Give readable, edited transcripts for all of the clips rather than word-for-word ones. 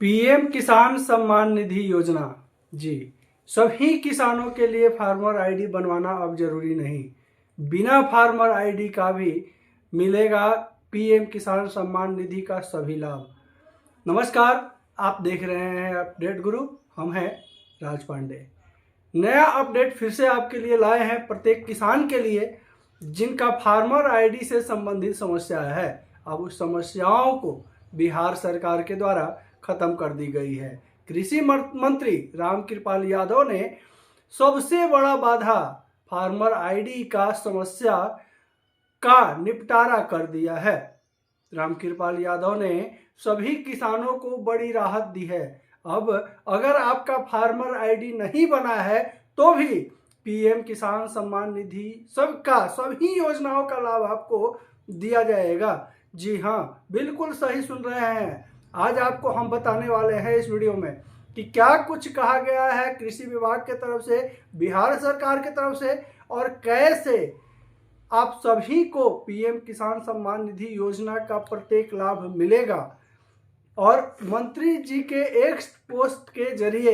PM किसान सम्मान निधि योजना। जी, सभी किसानों के लिए फार्मर आईडी बनवाना अब जरूरी नहीं। बिना फार्मर आईडी का भी मिलेगा पीएम किसान सम्मान निधि का सभी लाभ। नमस्कार, आप देख रहे हैं अपडेट गुरु। हम हैं राज पांडे। नया अपडेट फिर से आपके लिए लाए हैं प्रत्येक किसान के लिए जिनका फार्मर आईडी से संबंधित समस्या है। अब उस समस्याओं को बिहार सरकार के द्वारा खत्म कर दी गई है। कृषि मंत्री रामकृपाल यादव ने सबसे बड़ा बाधा फार्मर आईडी का समस्या का निपटारा कर दिया है। रामकृपाल यादव ने सभी किसानों को बड़ी राहत दी है। अब अगर आपका फार्मर आईडी नहीं बना है तो भी पीएम किसान सम्मान निधि सभी योजनाओं का लाभ आपको दिया जाएगा। जी हाँ, बिल्कुल सही सुन रहे हैं। आज आपको हम बताने वाले हैं इस वीडियो में कि क्या कुछ कहा गया है कृषि विभाग के तरफ से, बिहार सरकार के तरफ से, और कैसे आप सभी को पीएम किसान सम्मान निधि योजना का प्रत्येक लाभ मिलेगा। और मंत्री जी के एक पोस्ट के जरिए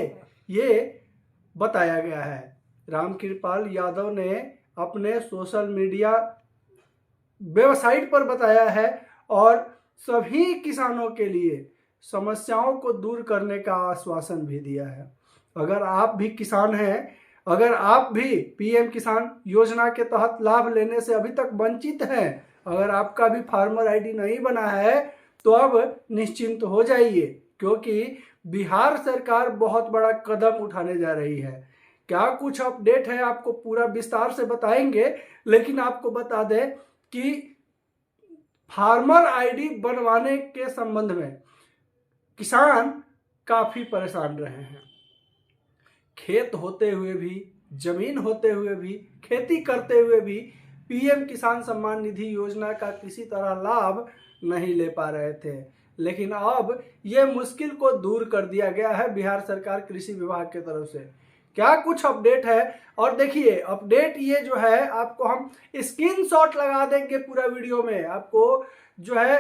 ये बताया गया है। रामकृपाल यादव ने अपने सोशल मीडिया वेबसाइट पर बताया है और सभी किसानों के लिए समस्याओं को दूर करने का आश्वासन भी दिया है। अगर आप भी किसान हैं, अगर आप भी पीएम किसान योजना के तहत लाभ लेने से अभी तक वंचित हैं, अगर आपका भी फार्मर आईडी नहीं बना है तो अब निश्चिंत हो जाइए, क्योंकि बिहार सरकार बहुत बड़ा कदम उठाने जा रही है। क्या कुछ अपडेट है आपको पूरा विस्तार से बताएंगे, लेकिन आपको बता दें कि फार्मर आईडी बनवाने के संबंध में किसान काफी परेशान रहे हैं। खेत होते हुए भी, जमीन होते हुए भी, खेती करते हुए भी पीएम किसान सम्मान निधि योजना का किसी तरह लाभ नहीं ले पा रहे थे, लेकिन अब ये मुश्किल को दूर कर दिया गया है बिहार सरकार कृषि विभाग की तरफ से। क्या कुछ अपडेट है, और देखिए अपडेट ये जो है आपको हम स्क्रीनशॉट लगा देंगे पूरा वीडियो में। आपको जो है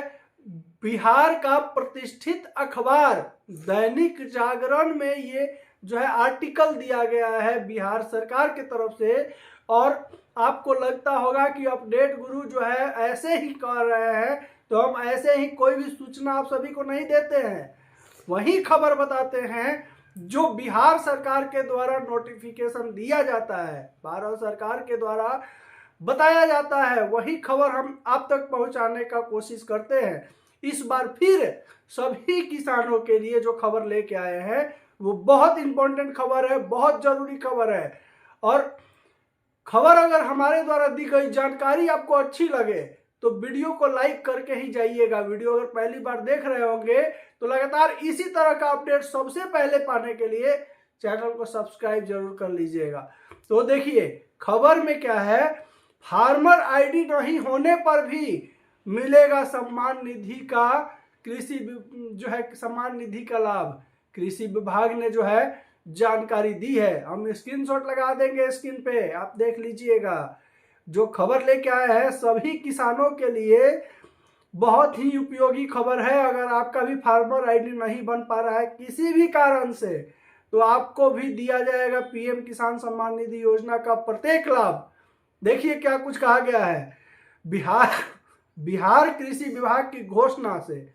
बिहार का प्रतिष्ठित अखबार दैनिक जागरण में ये जो है आर्टिकल दिया गया है बिहार सरकार की तरफ से। और आपको लगता होगा कि अपडेट गुरु जो है ऐसे ही कर रहे हैं, तो हम ऐसे ही कोई भी सूचना आप सभी को नहीं देते हैं, वही खबर बताते हैं जो बिहार सरकार के द्वारा नोटिफिकेशन दिया जाता है, भारत सरकार के द्वारा बताया जाता है, वही खबर हम आप तक पहुंचाने का कोशिश करते हैं। इस बार फिर सभी किसानों के लिए जो खबर लेके आए हैं वो बहुत इंपॉर्टेंट खबर है, बहुत जरूरी खबर है। और खबर अगर हमारे द्वारा दी गई जानकारी आपको अच्छी लगे तो वीडियो को लाइक करके ही जाइएगा। वीडियो अगर पहली बार देख रहे होंगे तो लगातार इसी तरह का अपडेट सबसे पहले पाने के लिए चैनल को सब्सक्राइब जरूर कर लीजिएगा। तो देखिए खबर में क्या है, फार्मर आईडी नहीं होने पर भी मिलेगा सम्मान निधि का सम्मान निधि का लाभ। कृषि विभाग ने जो है जानकारी दी है, हम स्क्रीनशॉट लगा देंगे स्क्रीन पे, आप देख लीजिएगा। जो खबर लेके आए हैं सभी किसानों के लिए बहुत ही उपयोगी खबर है। अगर आपका भी फार्मर आईडी नहीं बन पा रहा है किसी भी कारण से, तो आपको भी दिया जाएगा पीएम किसान सम्मान निधि योजना का प्रत्येक लाभ। देखिए क्या कुछ कहा गया है। बिहार कृषि विभाग की घोषणा से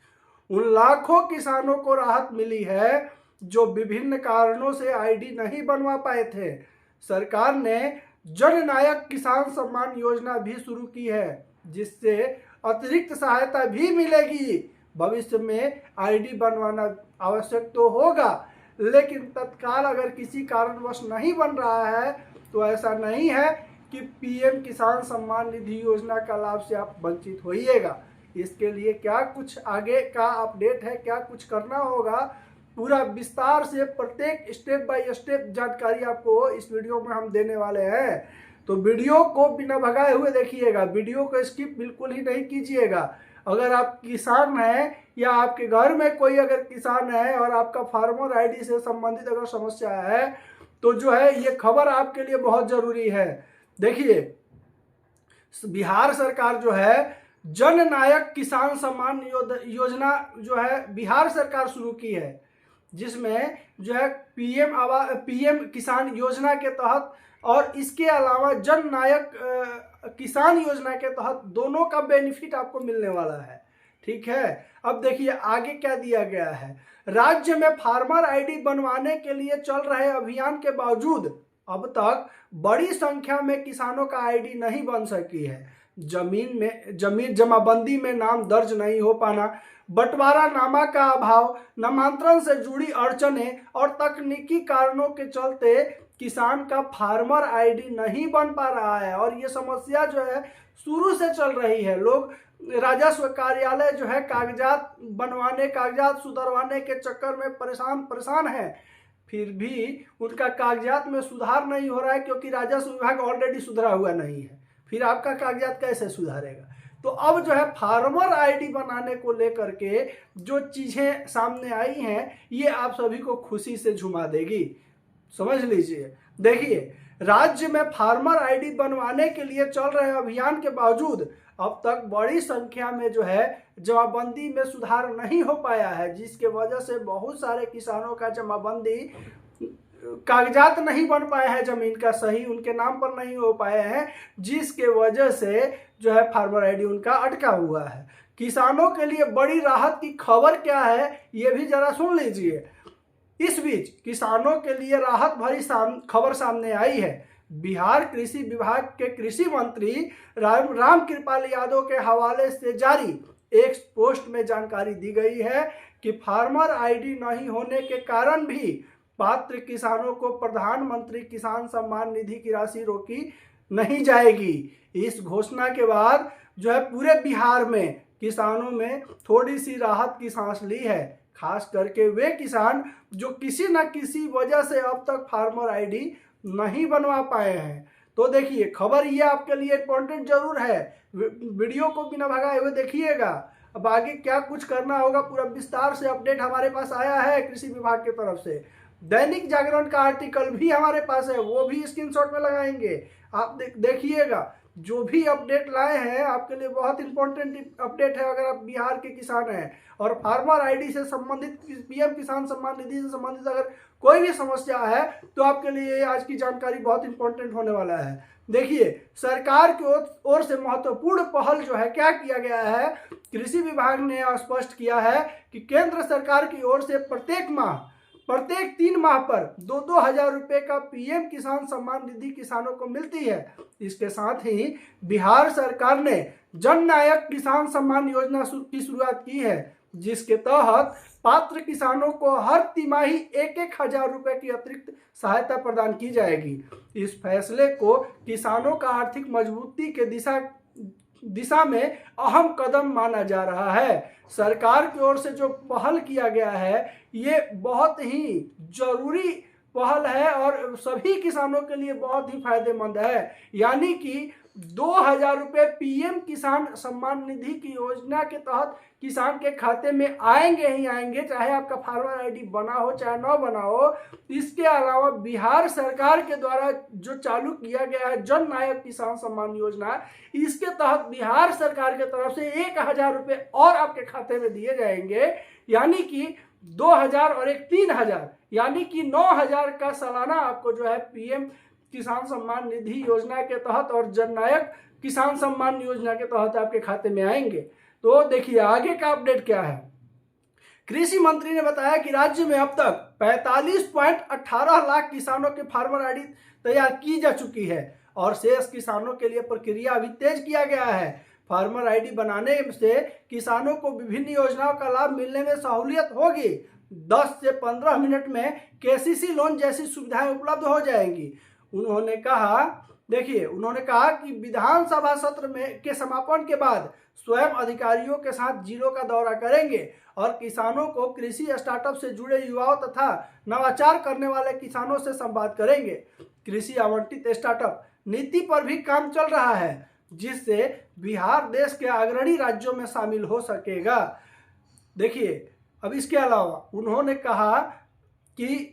उन लाखों किसानों को राहत मिली है जो विभिन्न कारणों से आईडी नहीं बनवा पाए थे। सरकार ने जननायक किसान सम्मान योजना भी शुरू की है, जिससे अतिरिक्त सहायता भी मिलेगी। भविष्य में आईडी बनवाना आवश्यक तो होगा, लेकिन तत्काल अगर किसी कारणवश नहीं बन रहा है तो ऐसा नहीं है कि पीएम किसान सम्मान निधि योजना का लाभ से आप वंचित होइएगा। इसके लिए क्या कुछ आगे का अपडेट है, क्या कुछ करना होगा, पूरा विस्तार से प्रत्येक स्टेप बाय स्टेप जानकारी आपको इस वीडियो में हम देने वाले हैं। तो वीडियो को बिना भगाए हुए देखिएगा, वीडियो को स्किप बिल्कुल ही नहीं कीजिएगा। अगर आप किसान हैं या आपके घर में कोई अगर किसान है और आपका फार्मर आईडी से संबंधित अगर समस्या है तो जो है ये खबर आपके लिए बहुत जरूरी है। देखिए बिहार सरकार जो है जननायक किसान सम्मान योजना जो है बिहार सरकार शुरू की है। जिसमें जो है पीएम किसान योजना के तहत और इसके अलावा जन नायक किसान योजना के तहत दोनों का बेनिफिट आपको मिलने वाला है। ठीक है, अब देखिए आगे क्या दिया गया है। राज्य में फार्मर आईडी बनवाने के लिए चल रहे अभियान के बावजूद अब तक बड़ी संख्या में किसानों का आईडी नहीं बन सकी है। जमीन जमाबंदी में नाम दर्ज नहीं हो पाना, बंटवारा नामा का अभाव, नामांतरण से जुड़ी अड़चनें और तकनीकी कारणों के चलते किसान का फार्मर आईडी नहीं बन पा रहा है। और ये समस्या जो है शुरू से चल रही है। लोग राजस्व कार्यालय जो है कागजात बनवाने, कागजात सुधरवाने के चक्कर में परेशान है, फिर भी उनका कागजात में सुधार नहीं हो रहा है, क्योंकि राजस्व विभाग ऑलरेडी सुधरा हुआ नहीं है। फिर आपका कागजात कैसे सुधारेगा? तो अब जो है फार्मर आईडी बनाने को लेकर के जो चीजें सामने आई हैं, ये आप सभी को खुशी से झुमा देगी। समझ लीजिए, देखिए राज्य में फार्मर आईडी बनवाने के लिए चल रहे अभियान के बावजूद अब तक बड़ी संख्या में जो है जमाबंदी में सुधार नहीं हो पाया है, जिसके वजह से बहुत सारे किसानों का जमाबंदी कागजात नहीं बन पाए हैं, जमीन का सही उनके नाम पर नहीं हो पाए हैं, जिसके वजह से जो है फार्मर आईडी उनका अटका हुआ है। किसानों के लिए बड़ी राहत की खबर क्या है, ये भी जरा सुन लीजिए। इस बीच किसानों के लिए राहत भरी खबर सामने आई है। बिहार कृषि विभाग के कृषि मंत्री रामकृपाल यादव के हवाले से जारी एक पोस्ट में जानकारी दी गई है कि फार्मर आईडी नहीं होने के कारण भी पात्र किसानों को प्रधानमंत्री किसान सम्मान निधि की राशि रोकी नहीं जाएगी। इस घोषणा के बाद जो है पूरे बिहार में किसानों में थोड़ी सी राहत की सांस ली है, खास करके वे किसान जो किसी न किसी वजह से अब तक फार्मर आईडी नहीं बनवा पाए हैं। तो देखिए खबर ये आपके लिए इंपॉर्टेंट जरूर है, वीडियो को बिना भगाए हुए देखिएगा। अब आगे क्या कुछ करना होगा पूरा विस्तार से अपडेट हमारे पास आया है कृषि विभाग की तरफ से। दैनिक जागरण का आर्टिकल भी हमारे पास है, वो भी स्क्रीनशॉट में लगाएंगे, आप देखिएगा। जो भी अपडेट लाए हैं आपके लिए बहुत इंपॉर्टेंट अपडेट है। अगर आप बिहार के किसान हैं और फार्मर आईडी से संबंधित, पीएम किसान सम्मान निधि से संबंधित अगर कोई भी समस्या है तो आपके लिए आज की जानकारी बहुत इंपॉर्टेंट होने वाला है। देखिए सरकार की ओर से महत्वपूर्ण पहल जो है क्या किया गया है, कृषि विभाग ने स्पष्ट किया है कि केंद्र सरकार की ओर से प्रत्येक 3 माह पर 2-2 हजार रुपए का पीएम किसान सम्मान निधि किसानों को मिलती है। इसके साथ ही बिहार सरकार ने जन नायक किसान सम्मान योजना की शुरुआत की है, जिसके तहत पात्र किसानों को हर तिमाही 1-1 हजार रुपए की अतिरिक्त सहायता प्रदान की जाएगी। इस फैसले को किसानों का आर्थिक मजबूती के दिशा में अहम कदम माना जा रहा है। सरकार की ओर से जो पहल किया गया है ये बहुत ही जरूरी पहल है और सभी किसानों के लिए बहुत ही फायदेमंद है। यानी कि 2,000 रुपये पीएम किसान सम्मान निधि की योजना के तहत किसान के खाते में आएंगे ही आएंगे, चाहे आपका फार्मर आईडी बना हो चाहे न बना हो। इसके अलावा बिहार सरकार के द्वारा जो चालू किया गया है जन नायक किसान सम्मान योजना, इसके तहत बिहार सरकार के तरफ से 1,000 रुपये और आपके खाते में दिए जाएंगे। यानी कि 2,000 और एक 3,000, यानी कि 9,000 का सालाना आपको जो है पीएम किसान सम्मान निधि योजना के तहत और जननायक किसान सम्मान योजना के तहत आपके खाते में आएंगे। तो देखिए आगे का अपडेट क्या है। कृषि मंत्री ने बताया कि राज्य में अब तक 45.18 लाख किसानों के फार्मर आईडी तैयार की जा चुकी है और शेष किसानों के लिए प्रक्रिया अभी तेज किया गया है। फार्मर आईडी बनाने से किसानों को विभिन्न योजनाओं का लाभ मिलने में सहूलियत होगी। 10 से 15 मिनट में केसीसी लोन जैसी सुविधाएं उपलब्ध हो जाएंगी। उन्होंने कहा कि विधानसभा सत्र के समापन के बाद स्वयं अधिकारियों के साथ जिलों का दौरा करेंगे और किसानों को कृषि स्टार्टअप से जुड़े युवाओं तथा नवाचार करने वाले किसानों से संवाद करेंगे। कृषि आवंटित स्टार्टअप नीति पर भी काम चल रहा है, जिससे बिहार देश के अग्रणी राज्यों में शामिल हो सकेगा। देखिए अब इसके अलावा उन्होंने कहा कि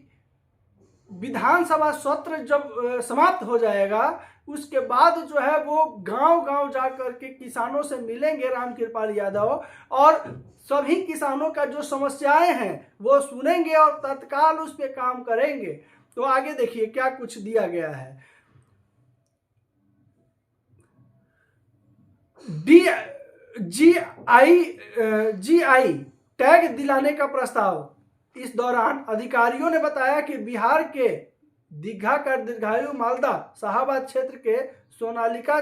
विधानसभा सत्र जब समाप्त हो जाएगा उसके बाद जो है वो गांव गांव जा करके किसानों से मिलेंगे रामकृपाल यादव, और सभी किसानों का जो समस्याएं हैं वो सुनेंगे और तत्काल उस पर काम करेंगे। तो आगे देखिए क्या कुछ दिया गया है। जीआई टैग दिलाने का प्रस्ताव। इस दौरान अधिकारियों ने बताया कि बिहार के दीघा का दीर्घायु मालदा, शाहाबाद क्षेत्र के सोनालिका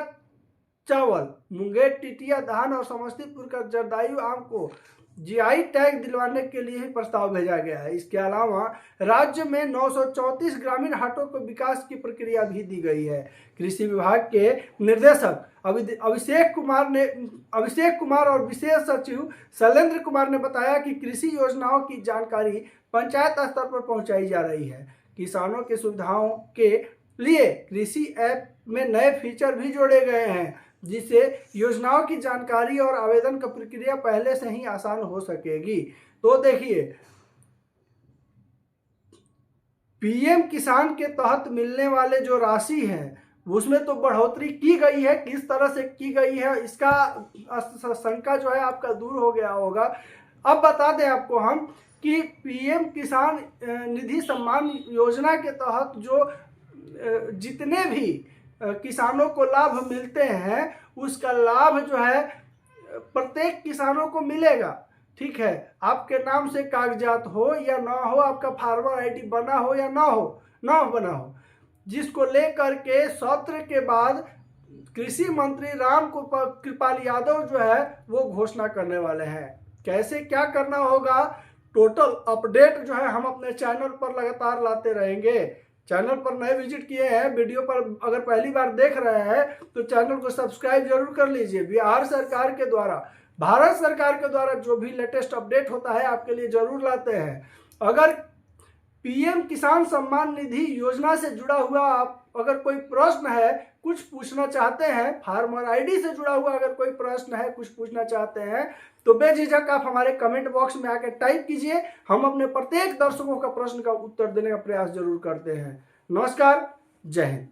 चावल, मुंगेर टिटिया धान और समस्तीपुर का जर्दायु आम को जीआई टैग दिलवाने के लिए ही प्रस्ताव भेजा गया है। इसके अलावा राज्य में 934 ग्रामीण हाटों को विकास की प्रक्रिया भी दी गई है। कृषि विभाग के निर्देशक अभिषेक कुमार और विशेष सचिव शैलेंद्र कुमार ने बताया कि कृषि योजनाओं की जानकारी पंचायत स्तर पर पहुंचाई जा रही है। किसानों की सुविधाओं के लिए कृषि ऐप में नए फीचर भी जोड़े गए हैं, जिससे योजनाओं की जानकारी और आवेदन का प्रक्रिया पहले से ही आसान हो सकेगी। तो देखिए, पीएम किसान के तहत मिलने वाले जो राशि है उसमें तो बढ़ोतरी की गई है। किस तरह से की गई है इसका शंका जो है आपका दूर हो गया होगा। अब बता दें आपको हम कि पीएम किसान निधि सम्मान योजना के तहत जो जितने भी किसानों को लाभ मिलते हैं उसका लाभ जो है प्रत्येक किसानों को मिलेगा। ठीक है, आपके नाम से कागजात हो या ना हो, आपका फार्मर आईडी बना हो या ना बना हो, जिसको लेकर के सत्र के बाद कृषि मंत्री रामकृपाल यादव जो है वो घोषणा करने वाले हैं। कैसे क्या करना होगा, टोटल अपडेट जो है हम अपने चैनल पर लगातार लाते रहेंगे। चैनल पर नए विजिट किए हैं, वीडियो पर अगर पहली बार देख रहे हैं तो चैनल को सब्सक्राइब जरूर कर लीजिए। भारत सरकार के द्वारा जो भी लेटेस्ट अपडेट होता है आपके लिए जरूर लाते हैं। अगर पीएम किसान सम्मान निधि योजना से जुड़ा हुआ आप अगर कोई प्रश्न है, कुछ पूछना चाहते हैं, फार्मर आईडी से जुड़ा हुआ अगर कोई प्रश्न है, कुछ पूछना चाहते हैं, तो बेझिझक आप हमारे कमेंट बॉक्स में आकर टाइप कीजिए। हम अपने प्रत्येक दर्शकों का प्रश्न का उत्तर देने का प्रयास जरूर करते हैं। नमस्कार, जय हिंद।